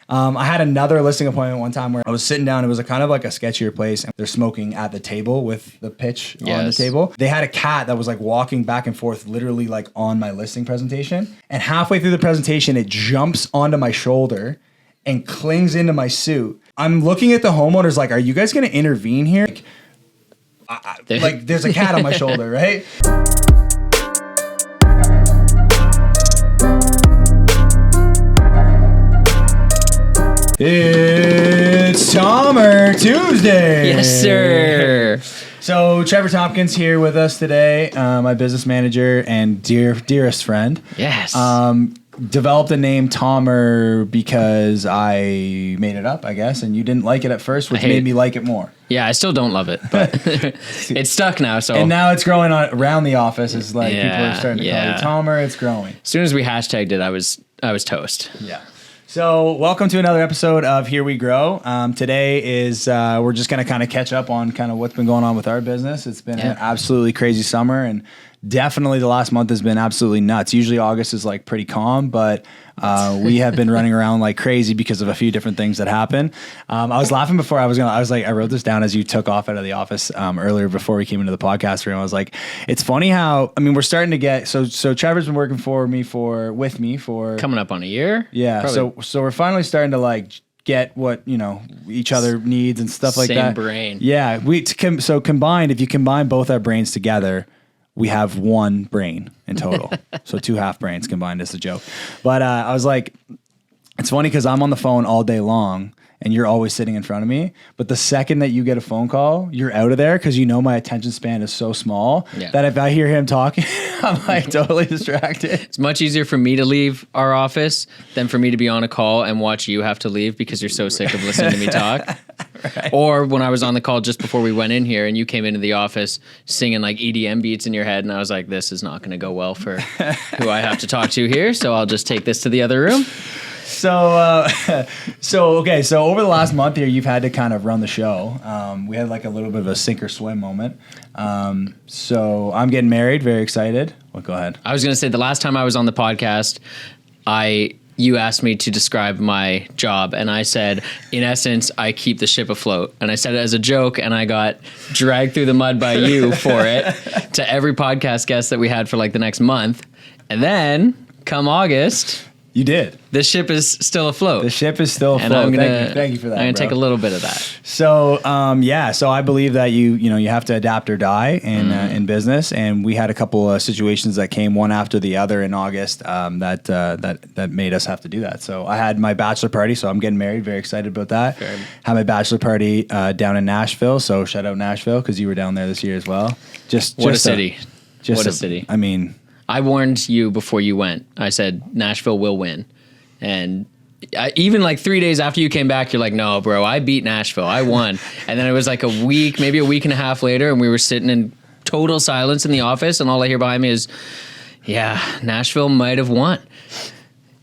I had another listing appointment one time where I was sitting down. It was kind of like a sketchier place. And they're smoking at the table with the pitch on the table. They had a cat that was like walking back and forth, literally like on my listing presentation. And halfway through the presentation, it jumps onto my shoulder and clings into my suit. I'm looking at the homeowners like, are you guys going to intervene here? Like there's a cat on my shoulder, right? It's Tomer Tuesday. Yes, sir. So Trevor Tompkins here with us today, my business manager and dearest friend. Yes. Developed the name Tomer because I made it up, I guess, and you didn't like it at first, which made me like it more. Yeah, I still don't love it, but it's stuck now. So and now it's growing around the office. It's like people are starting to call you Tomer. It's growing. As soon as we hashtagged it, I was toast. Yeah. So welcome to another episode of Here We Grow. Today is we're just going to kind of catch up on kind of what's been going on with our business. It's been an absolutely crazy summer, and definitely the last month has been absolutely nuts. Usually August is like pretty calm, but we have been running around like crazy because of a few different things that happen. I was laughing before I wrote this down as you took off out of the office earlier before we came into the podcast room. I was like, it's funny how, I mean, we're starting to get, so Trevor's been working with me for coming up on a year. Yeah. Probably. So we're finally starting to like get what, each other needs and stuff like that. Same brain. Yeah. So combined, if you combine both our brains together, we have one brain in total. So two half brains combined is a joke. But I was like, it's funny because I'm on the phone all day long and you're always sitting in front of me. But the second that you get a phone call, you're out of there because my attention span is so small that if I hear him talking, I'm like totally distracted. It's much easier for me to leave our office than for me to be on a call and watch you have to leave because you're so sick of listening to me talk. Right. Or when I was on the call just before we went in here and you came into the office singing like EDM beats in your head, and I was like, this is not going to go well for who I have to talk to here, so I'll just take this to the other room. So over the last month here, you've had to kind of run the show. We had like a little bit of a sink or swim moment. So I'm getting married, very excited. Well, go ahead. I was going to say the last time I was on the podcast, you asked me to describe my job, and I said, in essence, I keep the ship afloat. And I said it as a joke, and I got dragged through the mud by you for it to every podcast guest that we had for like the next month. And then, come August... You did. The ship is still afloat. The ship is still afloat. And thank you for that. I'm going to take a little bit of that. So, so I believe that you have to adapt or die in business. And we had a couple of situations that came one after the other in August that made us have to do that. So I had my bachelor party. So I'm getting married. Very excited about that. Fair. Had my bachelor party down in Nashville. So shout out Nashville because you were down there this year as well. What a city. What a city. I mean... I warned you before you went. I said, Nashville will win. And even like 3 days after you came back, you're like, no, bro, I beat Nashville. I won. And then it was like a week, maybe a week and a half later, and we were sitting in total silence in the office, and all I hear behind me is, Nashville might have won.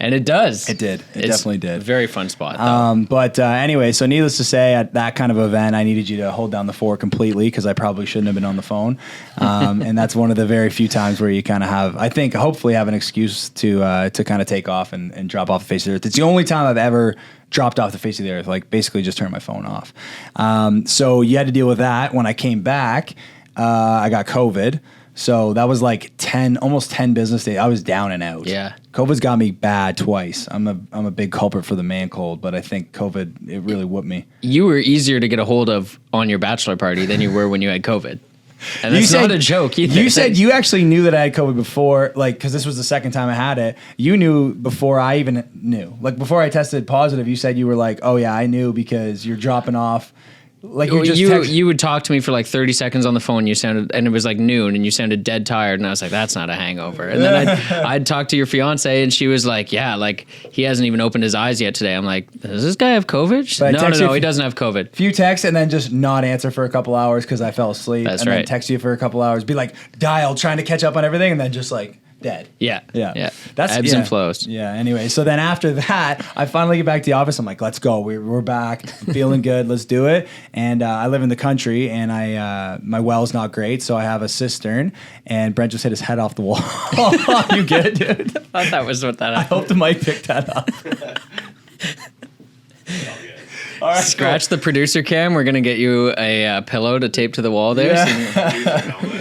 And it does. It did. It definitely did. Very fun spot, though. But anyway, so needless to say, at that kind of event, I needed you to hold down the fort completely because I probably shouldn't have been on the phone. And that's one of the very few times where you kind of have, I think, hopefully have an excuse to kind of take off and drop off the face of the earth. It's the only time I've ever dropped off the face of the earth, like basically just turned my phone off. So you had to deal with that. When I came back, I got COVID. So that was like almost 10 business days. I was down and out. Yeah. COVID's got me bad twice. I'm a big culprit for the man cold, but I think COVID, it really whooped me. You were easier to get a hold of on your bachelor party than you were when you had COVID. And that's not a joke either. You said you actually knew that I had COVID before, like, because this was the second time I had it. You knew before I even knew. Like, before I tested positive, you said you were like, oh, yeah, I knew because you're dropping off. Like you would talk to me for like 30 seconds on the phone. And it was like noon, and you sounded dead tired. And I was like, "That's not a hangover." And then I'd talk to your fiance, and she was like, "Yeah, like he hasn't even opened his eyes yet today." I'm like, "Does this guy have COVID?" No, he doesn't have COVID. Few texts and then just not answer for a couple hours because I fell asleep. That's and right. Then text you for a couple hours, be like dial, trying to catch up on everything, and then just like dead. Yeah. That's ebbs and flows. Yeah. Anyway, so then after that, I finally get back to the office. I'm like, let's go. We're back. I'm feeling good. Let's do it. And I live in the country, and my well's not great, so I have a cistern. And Brent just hit his head off the wall. You good, dude? I thought that was what that. I hope the mic picked that up. All right, Scratch the producer cam. We're gonna get you a pillow to tape to the wall there.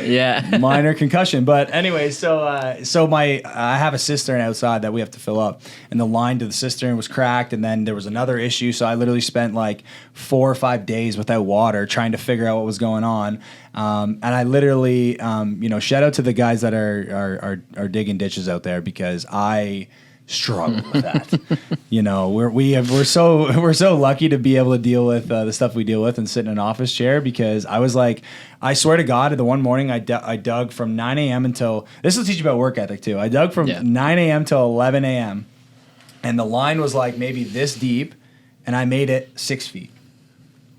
Yeah. Minor concussion, but anyway, I have a cistern outside that we have to fill up, and the line to the cistern was cracked, and then there was another issue. So I literally spent like 4 or 5 days without water trying to figure out what was going on. And I literally, shout out to the guys that are digging ditches out there, because I struggle with that. We're so lucky to be able to deal with the stuff we deal with and sit in an office chair, because I was like, I swear to God, the one morning I dug from 9 a.m. until, this will teach you about work ethic too. I dug from 9 a.m. till 11 a.m. and the line was like maybe this deep, and I made it 6 feet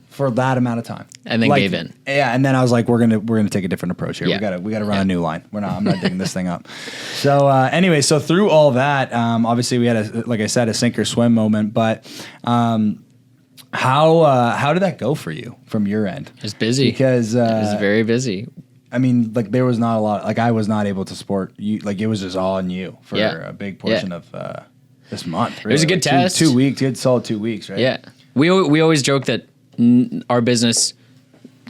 for that amount of time, and then gave in. Yeah, and then I was like, we're gonna take a different approach here. Yeah. We gotta run a new line. I'm not digging this thing up. So anyway, so through all that, obviously we had like I said, a sink or swim moment. But how did that go for you from your end? It was busy because it was very busy. I mean, like there was not a lot. Like I was not able to support you. Like it was just all on you for a big portion of this month. Really. It was a good test. 2 weeks, good solid 2 weeks, right? Yeah, we always joke that our business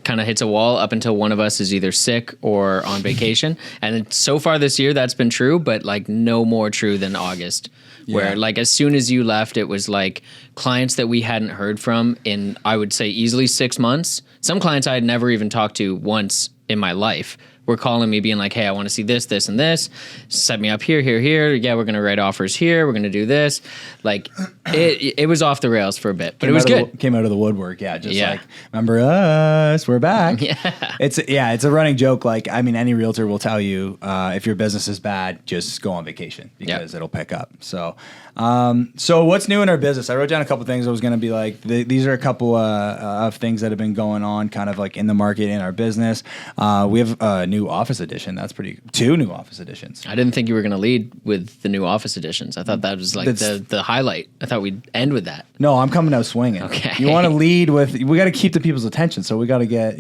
kind of hits a wall up until one of us is either sick or on vacation. And so far this year, that's been true, but like no more true than August, where like as soon as you left, it was like clients that we hadn't heard from in, I would say, easily 6 months. Some clients I had never even talked to once in my life were calling me being like, hey, I want to see this, this, and this. Set me up here. Yeah, we're going to write offers here. We're going to do this. Like, it was off the rails for a bit, but it was good. Came out of the woodwork, like, remember us, we're back. It's a running joke. Like, I mean, any realtor will tell you, if your business is bad, just go on vacation because it'll pick up. So what's new in our business? I wrote down a couple things. I was going to be like, these are a couple of things that have been going on kind of like in the market in our business. We have a new office edition. That's two new office editions. I didn't think you were going to lead with the new office editions. I thought that was like the highlight. I thought we'd end with that. No, I'm coming out swinging. Okay. You want to lead with, we got to keep the people's attention. So we got to get,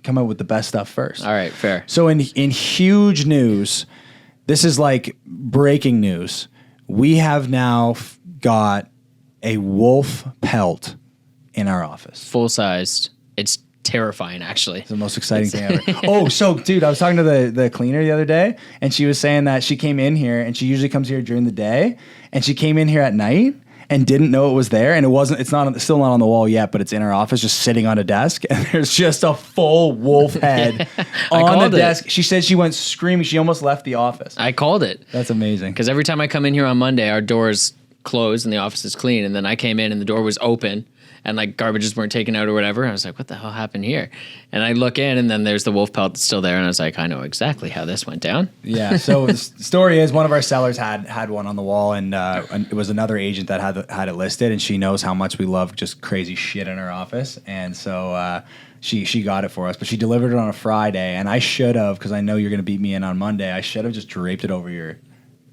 come out with the best stuff first. All right, fair. So in huge news, this is like breaking news. We have now got a wolf pelt in our office. Full-sized. It's terrifying, actually. It's the most exciting thing ever. Oh, so, dude, I was talking to the cleaner the other day, and she was saying that she came in here, and she usually comes here during the day, and she came in here at night and didn't know it was there, and it's still not on the wall yet, but it's in her office, just sitting on a desk, and there's just a full wolf head on the desk. She said she went screaming. She almost left the office. I called it. That's amazing. Because every time I come in here on Monday, our door's closed and the office is clean, and then I came in and the door was open, and like garbages weren't taken out or whatever. I was like, what the hell happened here? And I look in, and then there's the wolf pelt still there, and I was like, I know exactly how this went down. Yeah. So the story is, one of our sellers had one on the wall, and it was another agent that had it listed, and she knows how much we love just crazy shit in our office, and so she got it for us, but she delivered it on a Friday, and I should have, because I know you're going to beat me in on Monday, I should have just draped it over your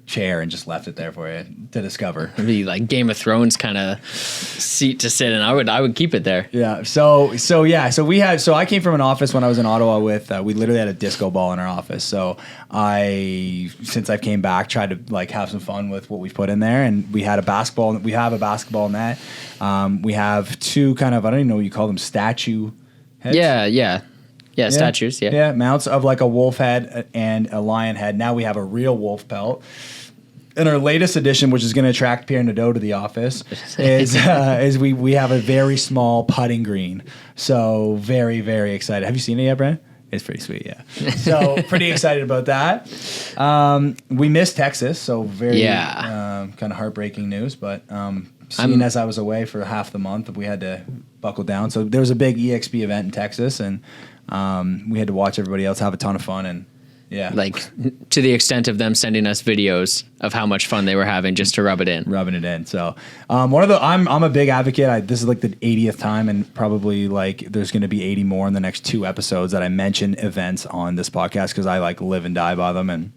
chair and just left it there for you to discover. It'd be like Game of Thrones kind of seat to sit in. I would keep it there. Yeah. So I came from an office when I was in Ottawa with we literally had a disco ball in our office. So since I came back, tried to like have some fun with what we put in there, and we have a basketball net. We have two kind of, I don't even know what you call them, statue heads. Yeah, statues, Yeah, mounts of like a wolf head and a lion head. Now we have a real wolf pelt. And our latest addition, which is going to attract Pierre Nadeau to the office, is we have a very small putting green. So very, very excited. Have you seen it yet, Brent? It's pretty sweet, yeah. So pretty excited about that. We missed Texas, so very kind of heartbreaking news. But seeing as I was away for half the month, we had to buckle down. So there was a big EXP event in Texas, and we had to watch everybody else have a ton of fun, and like to the extent of them sending us videos of how much fun they were having just to rubbing it in. So I'm a big advocate. This is like the 80th time, and probably like there's going to be 80 more in the next 2 episodes that I mention events on this podcast, because I like live and die by them, and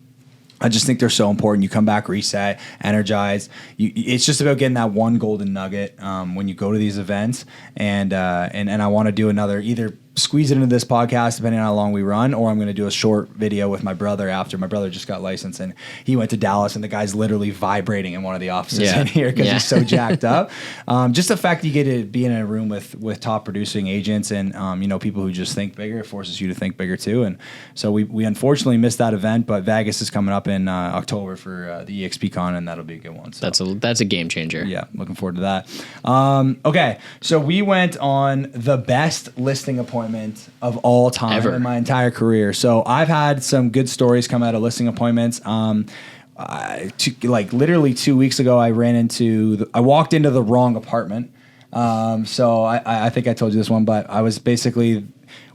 I just think they're so important. You come back, reset, energized. It's just about getting that one golden nugget when you go to these events, and I want to do another, either squeeze it into this podcast depending on how long we run, or I'm going to do a short video with my brother after. My brother just got licensed and he went to Dallas, and the guy's literally vibrating in one of the offices in here because he's so jacked up. Just the fact that you get to be in a room with top producing agents and people who just think bigger, it forces you to think bigger too. And so we unfortunately missed that event, but Vegas is coming up in October for the EXPCon, and that'll be a good one. So that's a game changer. Yeah, looking forward to that. Okay, so we went on the best listing appointment of all time Ever. in my entire career. So I've had some good stories come out of listing appointments. Literally 2 weeks ago, I walked into the wrong apartment. So I think I told you this one, but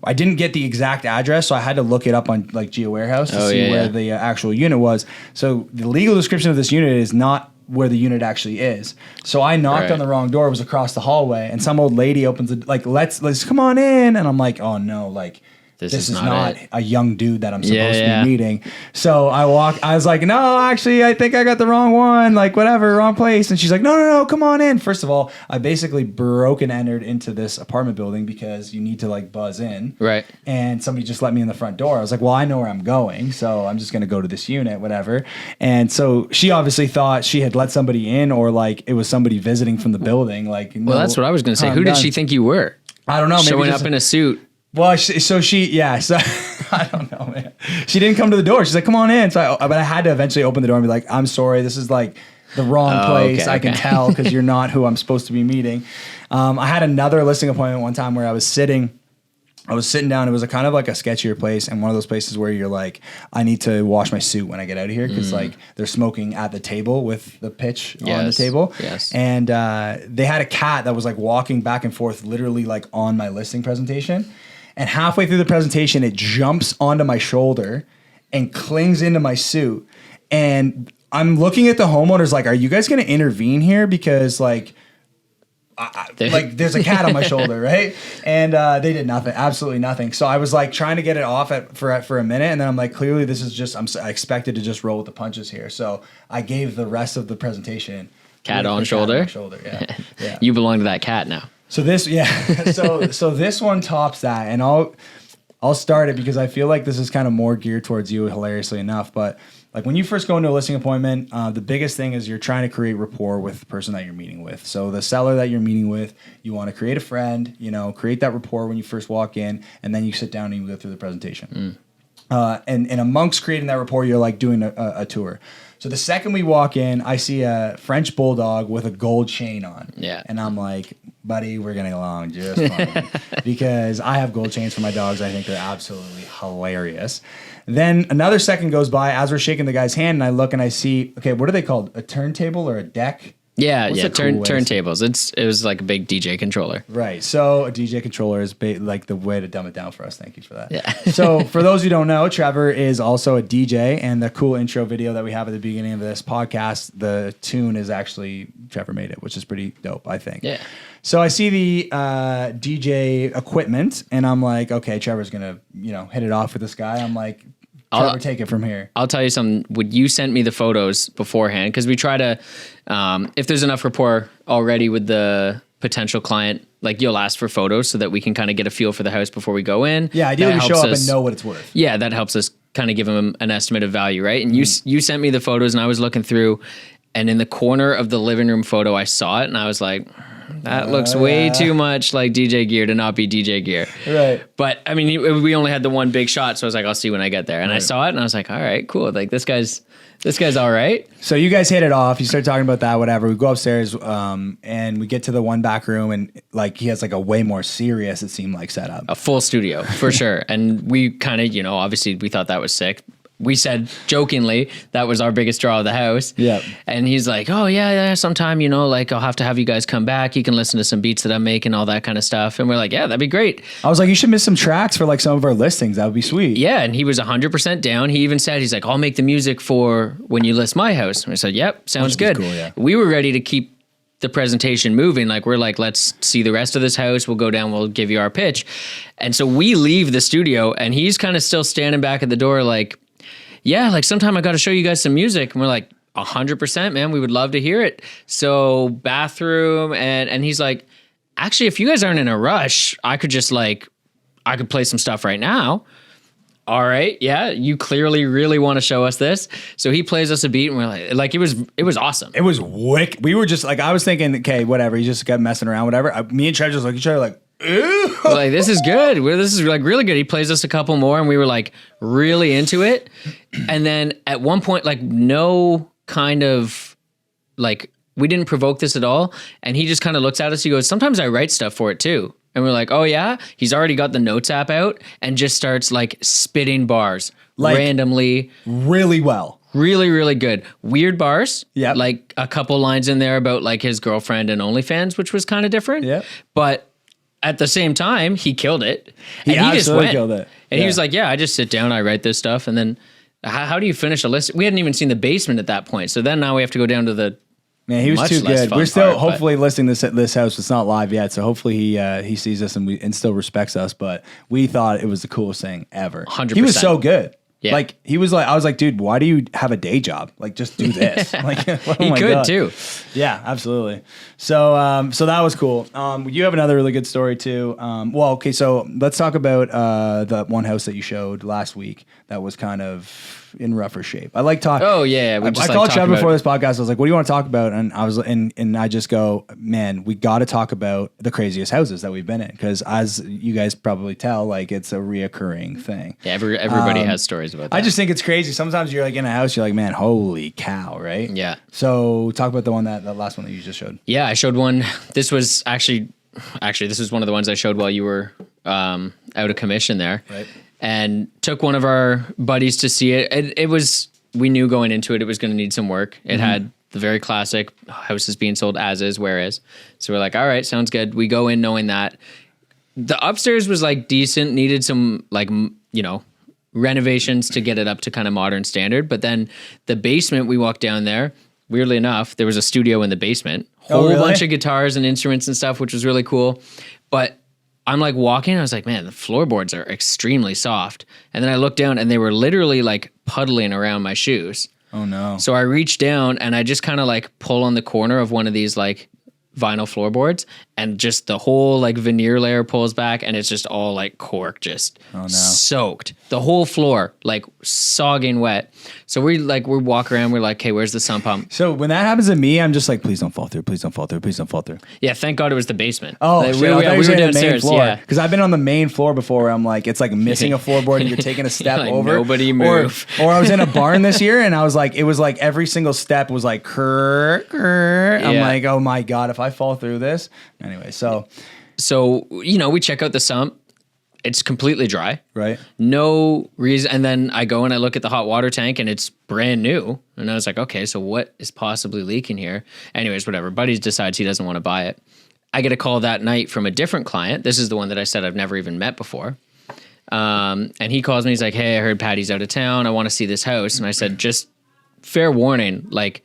I didn't get the exact address, so I had to look it up on like GeoWarehouse to see where the actual unit was. So the legal description of this unit is not where the unit actually is. So I knocked on the wrong door. It was across the hallway, and some old lady opens it, like, let's come on in. And I'm like, oh no, like this is not a young dude that I'm supposed to be meeting. So I was like, no, actually, I think I got the wrong one, like whatever, wrong place. And she's like, no, come on in. First of all, I basically broke and entered into this apartment building because you need to like buzz in. Right. And somebody just let me in the front door. I was like, well, I know where I'm going, so I'm just going to go to this unit, whatever. And so she obviously thought she had let somebody in, or like it was somebody visiting from the building. Like, well, that's what I was going to say. Who did she think you were? I don't know. Maybe showing up in a suit. Well, so I don't know, man. She didn't come to the door. She's like, come on in. But I had to eventually open the door and be like, I'm sorry, this is like the wrong place. Okay, I can tell because you're not who I'm supposed to be meeting. I had another listing appointment one time where I was sitting down. It was a kind of like a sketchier place, and one of those places where you're like, I need to wash my suit when I get out of here because like they're smoking at the table with the pitch on the table. Yes. And they had a cat that was like walking back and forth, literally like on my listing presentation. And halfway through the presentation, it jumps onto my shoulder and clings into my suit. And I'm looking at the homeowners like, are you guys going to intervene here? Because like there's a cat on my shoulder, right? And they did nothing, absolutely nothing. So I was like trying to get it off for a minute, and then I'm like, clearly this is just I expected to just roll with the punches here. So I gave the rest of the presentation cat on shoulder. Yeah. You belong to that cat now. So this, so this one tops that, and I'll start it because I feel like this is kind of more geared towards you, hilariously enough. But like when you first go into a listing appointment, the biggest thing is you're trying to create rapport with the person that you're meeting with. So the seller that you're meeting with, you want to create a friend, create that rapport when you first walk in, and then you sit down and you go through the presentation. And amongst creating that rapport, you're like doing a tour. So the second we walk in, I see a French bulldog with a gold chain on. Yeah. And I'm like, buddy, we're getting along just fine. Because I have gold chains for my dogs. I think they're absolutely hilarious. Then another second goes by as we're shaking the guy's hand, and I look and I see, okay, what are they called? A turntable or a deck? Yeah, turntables. It was like a big DJ controller. Right. So a DJ controller is like the way to dumb it down for us. Thank you for that. Yeah. So for those who don't know, Trevor is also a DJ, and the cool intro video that we have at the beginning of this podcast, the tune is actually Trevor made it, which is pretty dope, I think. Yeah. So I see the DJ equipment, and I'm like, okay, Trevor's gonna hit it off with this guy. I'm like, Trevor, take it from here. I'll tell you something. Would you sent me the photos beforehand? Because we try to, if there's enough rapport already with the potential client, like you'll ask for photos so that we can kind of get a feel for the house before we go in. Yeah, ideally we show up and know what it's worth. Yeah, that helps us kind of give them an estimate of value, right? And you sent me the photos, and I was looking through, and in the corner of the living room photo, I saw it, and I was like, that looks way too much like DJ gear to not be DJ gear. Right. But I mean, we only had the one big shot, so I was like, I'll see when I get there. And I saw it, and I was like, all right, cool. Like this guy's all right. So you guys hit it off. You start talking about that, whatever. We go upstairs, and we get to the one back room, and like he has like a way more serious, it seemed like, setup. A full studio for sure. And we kind of, obviously we thought that was sick. We said jokingly that was our biggest draw of the house. Yeah. And he's like, oh yeah, sometime, like I'll have to have you guys come back. You can listen to some beats that I'm making, all that kind of stuff. And we're like, yeah, that'd be great. I was like, you should miss some tracks for like some of our listings. That would be sweet. Yeah. And he was 100% down. He even said, he's like, I'll make the music for when you list my house. And I said, yep, sounds good. Cool, yeah. We were ready to keep the presentation moving. Like we're like, let's see the rest of this house. We'll go down. We'll give you our pitch. And so we leave the studio, and he's kind of still standing back at the door like, yeah, like sometime I got to show you guys some music. And we're like, 100%, man. We would love to hear it. So bathroom, and he's like, actually, if you guys aren't in a rush, I I could play some stuff right now. All right, yeah, you clearly really want to show us this. So he plays us a beat, and we're like it was awesome. It was wick. We were just like, I was thinking, okay, whatever. He just kept messing around, whatever. Me and Trev just looked at each other like, ew. We're like, this is good. This is like really good. He plays us a couple more, and we were like really into it. And then at one point, like no kind of like we didn't provoke this at all. And he just kind of looks at us. He goes, sometimes I write stuff for it too. And we're like, oh yeah? He's already got the notes app out and just starts like spitting bars like, randomly. Really well. Really, really good. Weird bars. Yeah. Like a couple lines in there about like his girlfriend and OnlyFans, which was kind of different. Yeah. But at the same time, he killed it. He and he just went. Killed it. And he was like, yeah, I just sit down, I write this stuff. And then how do you finish a list? We hadn't even seen the basement at that point. So then now we have to go down to the Man, he was too good. We're still hopefully listing this house. It's not live yet, so hopefully he sees us and still respects us. But we thought it was the coolest thing ever. 100%. He was so good. Yeah. Like I was like, dude, why do you have a day job? Like, just do this. Like, oh he my could God. too. Yeah, absolutely. So that was cool. You have another really good story too. Okay, so let's talk about the one house that you showed last week that was kind of in rougher shape. I like talking. Oh yeah, I called Trevor before this podcast. I was like, "What do you want to talk about?" And I just go, "Man, we got to talk about the craziest houses that we've been in because, as you guys probably tell, like it's a reoccurring thing." Yeah, everybody has stories about that. I just think it's crazy. Sometimes you're like in a house, you're like, "Man, holy cow!" Right? Yeah. So talk about the last one that you just showed. Yeah, I showed one. This was actually this was one of the ones I showed while you were out of commission there. Right. And took one of our buddies to see it. It was, we knew going into it, it was going to need some work. It had the very classic houses being sold as is, where is. So we're like, all right, sounds good. We go in knowing that. The upstairs was like decent, needed some like, renovations to get it up to kind of modern standard. But then the basement, we walked down there. Weirdly enough, there was a studio in the basement. Whole bunch of guitars and instruments and stuff, which was really cool. But I'm like walking, I was like, man, the floorboards are extremely soft. And then I looked down and they were literally like puddling around my shoes. Oh no. So I reached down and I just kind of like pull on the corner of one of these like vinyl floorboards and just the whole like veneer layer pulls back and it's just all like cork, just soaked. The whole floor, like sogging wet. So we walk around, we're like, hey, where's the sump pump? So when that happens to me, I'm just like, please don't fall through, please don't fall through, please don't fall through. Yeah, thank God it was the basement. Oh, like, shit, we were downstairs. Yeah. Because I've been on the main floor before where I'm like, it's like missing a floorboard and you're taking a step like, over. Nobody move. Or I was in a barn this year and I was like, it was like every single step was like, I'm like, oh my God, if I fall through this. Anyway, so we check out the sump. It's completely dry. Right. No reason. And then I go and I look at the hot water tank and it's brand new. And I was like, okay, so what is possibly leaking here? Anyways, whatever. Buddy decides he doesn't want to buy it. I get a call that night from a different client. This is the one that I said I've never even met before. And he calls me. He's like, hey, I heard Patty's out of town. I want to see this house. And I said, just fair warning, like,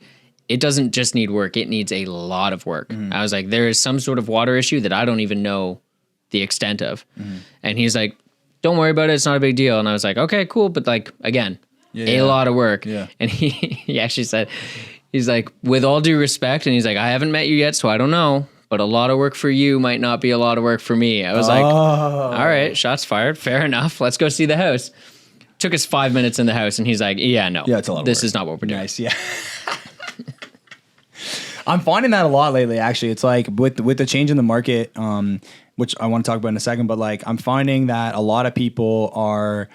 it doesn't just need work. It needs a lot of work. I was like, there is some sort of water issue that I don't even know the extent of. And he's like, don't worry about it. It's not a big deal. And I was like, okay, cool. But like, again, a lot of work. Yeah. And he actually said, he's like, with all due respect. And he's like, I haven't met you yet, so I don't know. But a lot of work for you might not be a lot of work for me. I was like, all right, shots fired. Fair enough. Let's go see the house. Took us 5 minutes in the house. And he's like, yeah, no. Yeah, it's a lot of this work. is not what we're doing. Nice, yeah. I'm finding that a lot lately, actually. It's like with the change in the market, which I want to talk about in a second, but like I'm finding that a lot of people are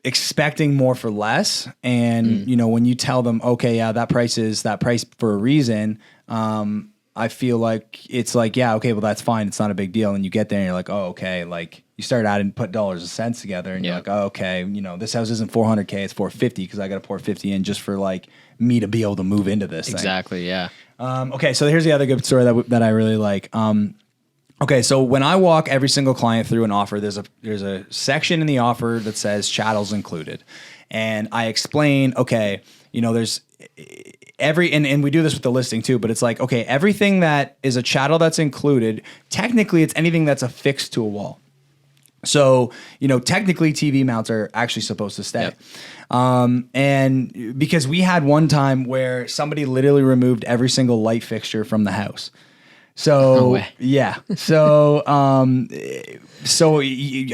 expecting more for less. And, when you tell them, okay, yeah, that price is that price for a reason, I feel like it's like, yeah, okay, well, that's fine. It's not a big deal. And you get there and you're like, oh, okay. Like you start adding, put dollars and cents together and you're like, oh, okay, this house isn't 400K, it's 450 because I got to pour 50 in just for like me to be able to move into this thing. Exactly, yeah. Okay, so here's the other good story that I really like. Okay, so when I walk every single client through an offer, there's a section in the offer that says chattels included, and I explain, okay, there's and we do this with the listing too, but it's like, okay, everything that is a chattel that's included, technically it's anything that's affixed to a wall. So, technically TV mounts are actually supposed to stay. Yep. And because we had one time where somebody literally removed every single light fixture from the house. So way. yeah.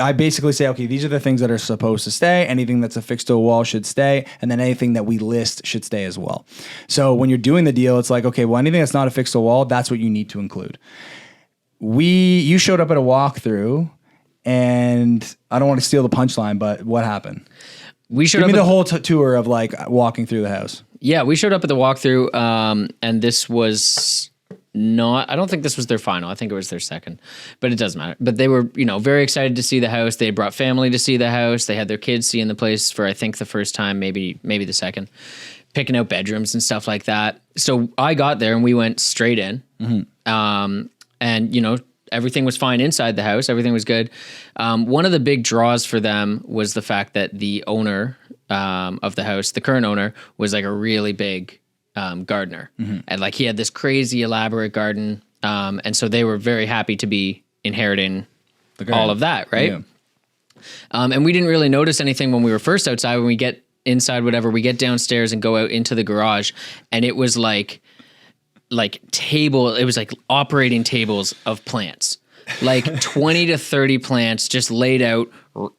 I basically say, okay, these are the things that are supposed to stay. Anything that's affixed to a wall should stay. And then anything that we list should stay as well. So when you're doing the deal, it's like, okay, well, anything that's not affixed to a wall, that's what you need to include. You showed up at a walkthrough, and I don't want to steal the punchline, but what happened? Give me the whole tour of like walking through the house. Yeah, we showed up at the walkthrough, and this was not, I don't think this was their final. I think it was their second, but it doesn't matter. But they were, very excited to see the house. They brought family to see the house. They had their kids seeing the place for, I think, the first time, maybe the second, picking out bedrooms and stuff like that. So I got there and we went straight in. Mm-hmm. And, everything was fine inside the house. Everything was good. One of the big draws for them was the fact that the owner of the house, the current owner, was like a really big gardener. Mm-hmm. And like he had this crazy elaborate garden. And so they were very happy to be inheriting all of that, right? Yeah. And we didn't really notice anything when we were first outside. When we get inside, whatever, we get downstairs and go out into the garage, and it was like it was like operating tables of plants, like 20 to 30 plants just laid out,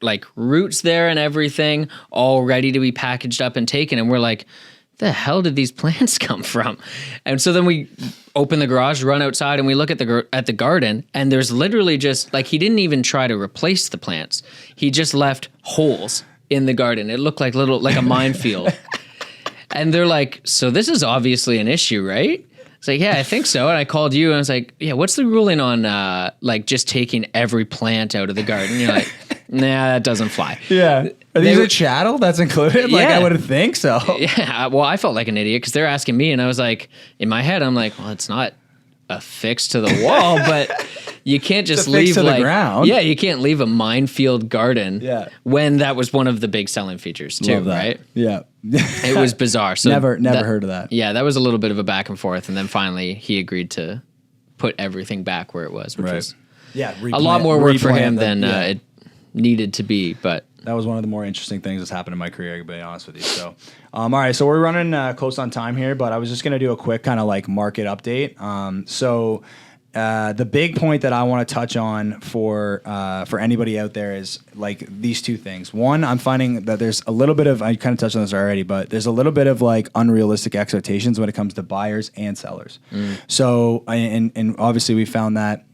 like roots there and everything, all ready to be packaged up and taken. And we're like, the hell did these plants come from? And so then we open the garage, run outside, and we look at the garden, and there's literally just like, he didn't even try to replace the plants. He just left holes in the garden. It looked like a minefield. And they're like, so this is obviously an issue, right? It's like, yeah, I think so. And I called you and I was like, yeah, what's the ruling on like just taking every plant out of the garden? You're like, nah, that doesn't fly. Yeah. Are these a chattel that's included? Like, yeah. I wouldn't think so. Yeah. Well, I felt like an idiot because they're asking me, and I was like, in my head, I'm like, well, it's not affixed to the wall, but you can't just leave to the ground. Yeah, you can't leave a minefield garden. Yeah. When that was one of the big selling features too, right? Yeah. It was bizarre. So never heard of that. Yeah, that was a little bit of a back and forth, and then finally he agreed to put everything back where it was, which was a lot more work for him than it needed to be, but that was one of the more interesting things that's happened in my career, to be honest with you. So, all right, so we're running close on time here, but I was just going to do a quick kind of like market update. The big point that I want to touch on for anybody out there is like these two things. One, I'm finding that there's a little bit of, I kind of touched on this already, but there's a little bit of like unrealistic expectations when it comes to buyers and sellers. So, and obviously we found that,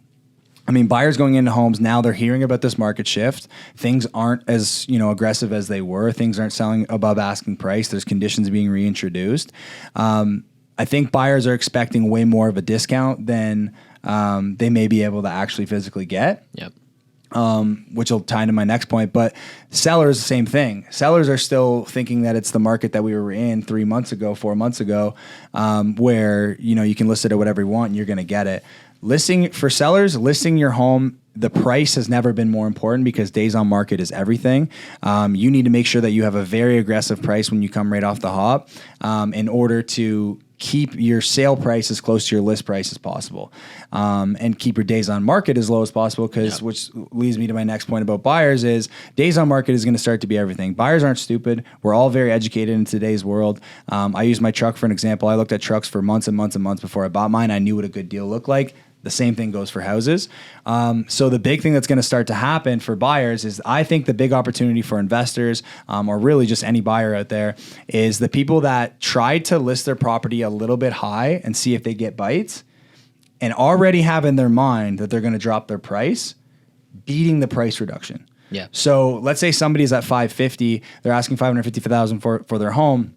I mean, buyers going into homes now, they're hearing about this market shift. Things aren't as aggressive as they were. Things aren't selling above asking price. There's conditions being reintroduced. I think buyers are expecting way more of a discount than they may be able to actually physically get. Yep. Which will tie into my next point. But sellers, same thing. Sellers are still thinking that it's the market that we were in 3 months ago, 4 months ago, where you can list it at whatever you want and you're going to get it. For sellers, listing your home, the price has never been more important because days on market is everything. You need to make sure that you have a very aggressive price when you come right off the hop in order to keep your sale price as close to your list price as possible, and keep your days on market as low as possible. Which leads me to my next point about buyers is days on market is going to start to be everything. Buyers aren't stupid. We're all very educated in today's world. I use my truck for an example. I looked at trucks for months and months and months before I bought mine. I knew what a good deal looked like. The same thing goes for houses. So the big thing that's going to start to happen for buyers is, I think the big opportunity for investors, or really just any buyer out there, is the people that tried to list their property a little bit high and see if they get bites, and already have in their mind that they're going to drop their price, beating the price reduction. Yeah. So let's say somebody's at $550, they're asking $550,000 for their home,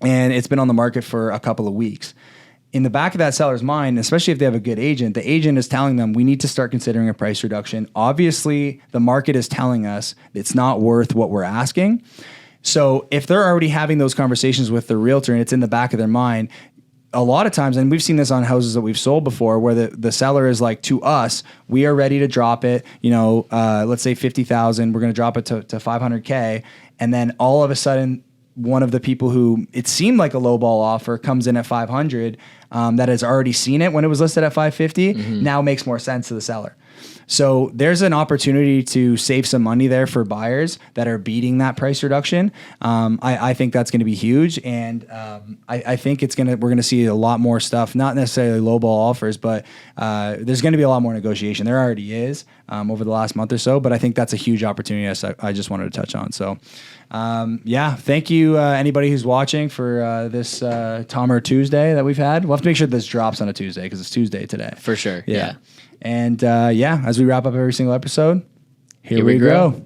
and it's been on the market for a couple of weeks. In the back of that seller's mind, especially if they have a good agent, the agent is telling them, we need to start considering a price reduction. Obviously, the market is telling us it's not worth what we're asking. So if they're already having those conversations with the realtor and it's in the back of their mind, a lot of times, and we've seen this on houses that we've sold before, where the seller is like, to us, we are ready to drop it, let's say 50,000, we're going to drop it to 500K. And then all of a sudden, one of the people who it seemed like a lowball offer comes in at 500, that has already seen it when it was listed at 550, now makes more sense to the seller. So there's an opportunity to save some money there for buyers that are beating that price reduction. I think that's going to be huge, and I think we're going to see a lot more stuff. Not necessarily lowball offers, but there's going to be a lot more negotiation. There already is over the last month or so, but I think that's a huge opportunity. I just wanted to touch on. So. Thank you anybody who's watching for this Tomer Tuesday that we've had. We'll have to make sure this drops on a Tuesday because it's Tuesday today. For sure. Yeah. And as we wrap up every single episode, here we grow.